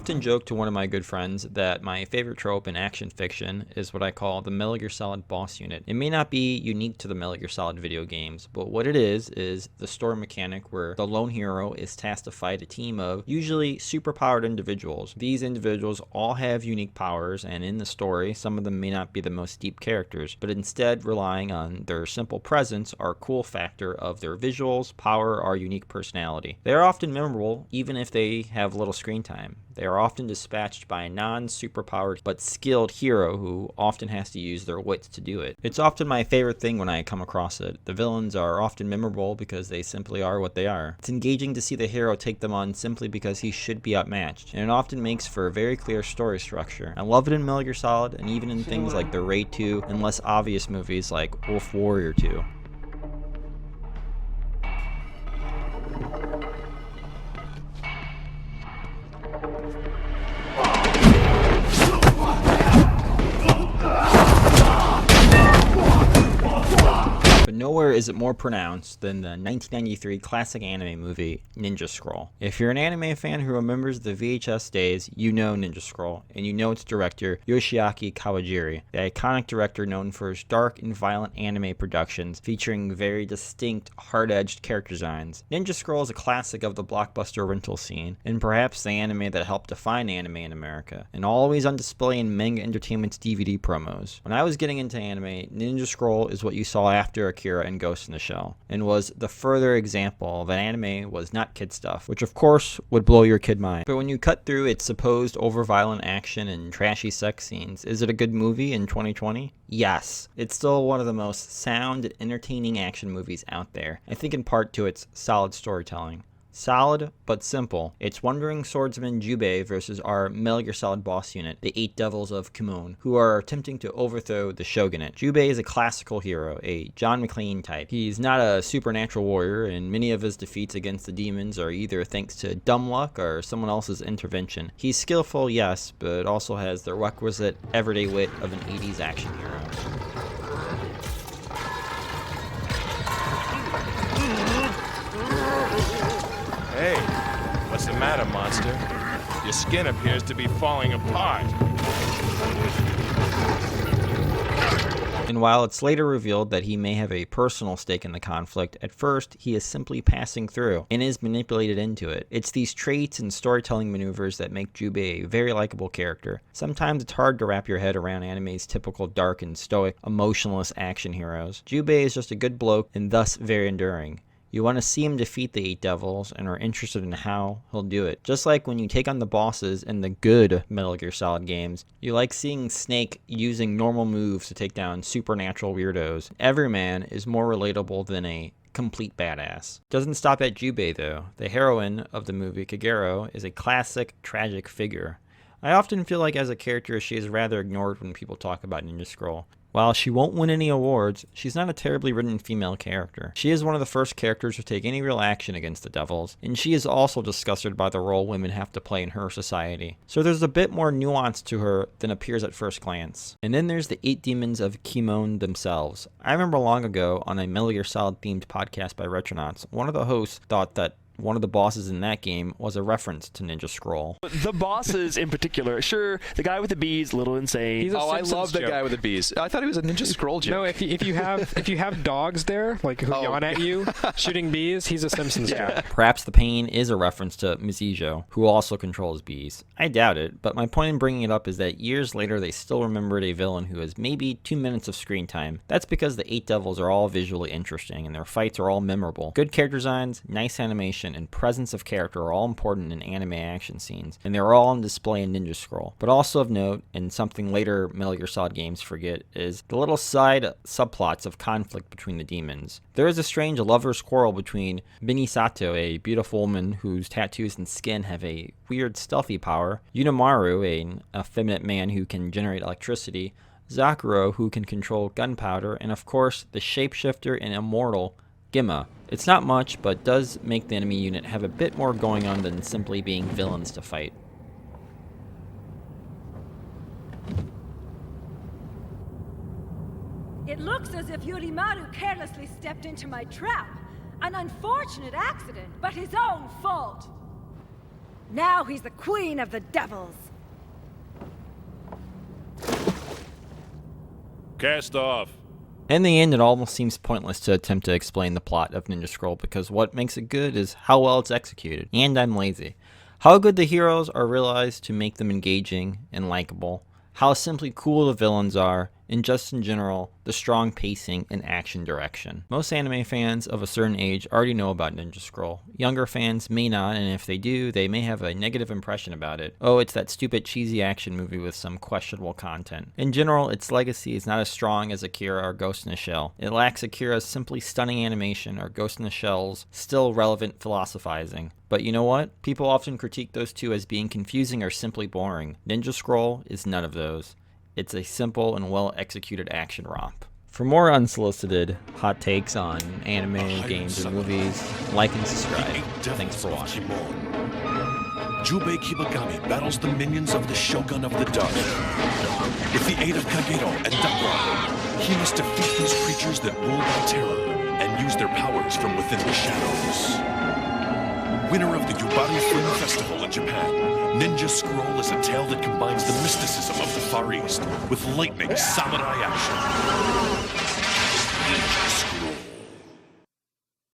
often joke to one of my good friends that my favorite trope in action fiction is what I call the Metal Gear Solid boss unit. It may not be unique to the Metal Gear Solid video games, but what it is the story mechanic where the lone hero is tasked to fight a team of usually superpowered individuals. These individuals all have unique powers, and in the story, some of them may not be the most deep characters, but instead relying on their simple presence or cool factor of their visuals, power, or unique personality. They are often memorable even if they have little screen time. They are often dispatched by a non-superpowered but skilled hero who often has to use their wits to do it. It's often my favorite thing when I come across it. The villains are often memorable because they simply are what they are. It's engaging to see the hero take them on simply because he should be outmatched, and it often makes for a very clear story structure. I love it in Metal Gear Solid, and even in things like the Raid 2 and less obvious movies like Wolf Warrior 2. But nowhere is it more pronounced than the 1993 classic anime movie Ninja Scroll. If you're an anime fan who remembers the VHS days, you know Ninja Scroll, and you know its director, Yoshiaki Kawajiri, the iconic director known for his dark and violent anime productions featuring very distinct, hard-edged character designs. Ninja Scroll is a classic of the blockbuster rental scene, and perhaps the anime that helped define anime in America, and always on display in Manga Entertainment's DVD promos. When I was getting into anime, Ninja Scroll is what you saw after Akira and Ghost in the Shell, and was the further example that anime was not kid stuff, which of course would blow your kid mind. But when you cut through its supposed over-violent action and trashy sex scenes, is it a good movie in 2020? Yes. It's still one of the most sound and entertaining action movies out there, I think in part to its solid storytelling. Solid, but simple. It's Wandering Swordsman Jubei versus our Metal Gear Solid boss unit, the Eight Devils of Kimon, who are attempting to overthrow the shogunate. Jubei is a classical hero, a John McClane type. He's not a supernatural warrior, and many of his defeats against the demons are either thanks to dumb luck or someone else's intervention. He's skillful, yes, but also has the requisite everyday wit of an 80s action hero. Hey, what's the matter, monster? Your skin appears to be falling apart. And while it's later revealed that he may have a personal stake in the conflict, at first he is simply passing through and is manipulated into it. It's these traits and storytelling maneuvers that make Jubei a very likable character. Sometimes it's hard to wrap your head around anime's typical dark and stoic, emotionless action heroes. Jubei is just a good bloke and thus very enduring. You want to see him defeat the Eight Devils and are interested in how he'll do it. Just like when you take on the bosses in the good Metal Gear Solid games, you like seeing Snake using normal moves to take down supernatural weirdos. Every man is more relatable than a complete badass. Doesn't stop at Jubei though. The heroine of the movie, Kagero, is a classic tragic figure. I often feel like as a character she is rather ignored when people talk about Ninja Scroll. While she won't win any awards, she's not a terribly written female character. She is one of the first characters to take any real action against the devils, and she is also disgusted by the role women have to play in her society. So there's a bit more nuance to her than appears at first glance. And then there's the 8 demons of Kimon themselves. I remember long ago on a Metal Gear Solid themed podcast by Retronauts, one of the hosts thought that one of the bosses in that game was a reference to Ninja Scroll. The bosses in particular, sure, the guy with the bees, a little insane. I love the guy with the bees. I thought he was a Ninja Scroll joke. No, if you have dogs there, like who yawn at you, shooting bees, he's a Simpsons joke. Perhaps the pain is a reference to Mizijo, who also controls bees. I doubt it, but my point in bringing it up is that years later they still remembered a villain who has maybe 2 minutes of screen time. That's because the 8 Devils are all visually interesting and their fights are all memorable. Good character designs, nice animation, and presence of character are all important in anime action scenes, and they're all on display in Ninja Scroll. But also of note, and something later Metal Gear Solid games forget, is the little side subplots of conflict between the demons. There is a strange lover's quarrel between Binisato, a beautiful woman whose tattoos and skin have a weird stealthy power, Yunamaru, an effeminate man who can generate electricity, Zakuro, who can control gunpowder, and of course the shapeshifter and immortal Gimma. It's not much, but does make the enemy unit have a bit more going on than simply being villains to fight. It looks as if Yurimaru carelessly stepped into my trap. An unfortunate accident, but his own fault. Now he's the queen of the devils. Cast off. In the end, it almost seems pointless to attempt to explain the plot of Ninja Scroll because what makes it good is how well it's executed. And I'm lazy. How good the heroes are realized to make them engaging and likable. How simply cool the villains are, and just in general, the strong pacing and action direction. Most anime fans of a certain age already know about Ninja Scroll. Younger fans may not, and if they do, they may have a negative impression about it. Oh, it's that stupid cheesy action movie with some questionable content. In general, its legacy is not as strong as Akira or Ghost in the Shell. It lacks Akira's simply stunning animation or Ghost in the Shell's still relevant philosophizing. But you know what? People often critique those two as being confusing or simply boring. Ninja Scroll is none of those. It's a simple and well-executed action romp. For more unsolicited hot takes on anime, games, and movies, like and subscribe. Thanks for watching. Jubei Kibagami battles the minions of the Shogun of the Dark. With the aid of Kagero and Dakra, he must defeat these creatures that rule by terror and use their powers from within the shadows. Winner of the Yubari Film Festival in Japan, Ninja Scroll is a tale that combines the mysticism of the Far East with lightning samurai action.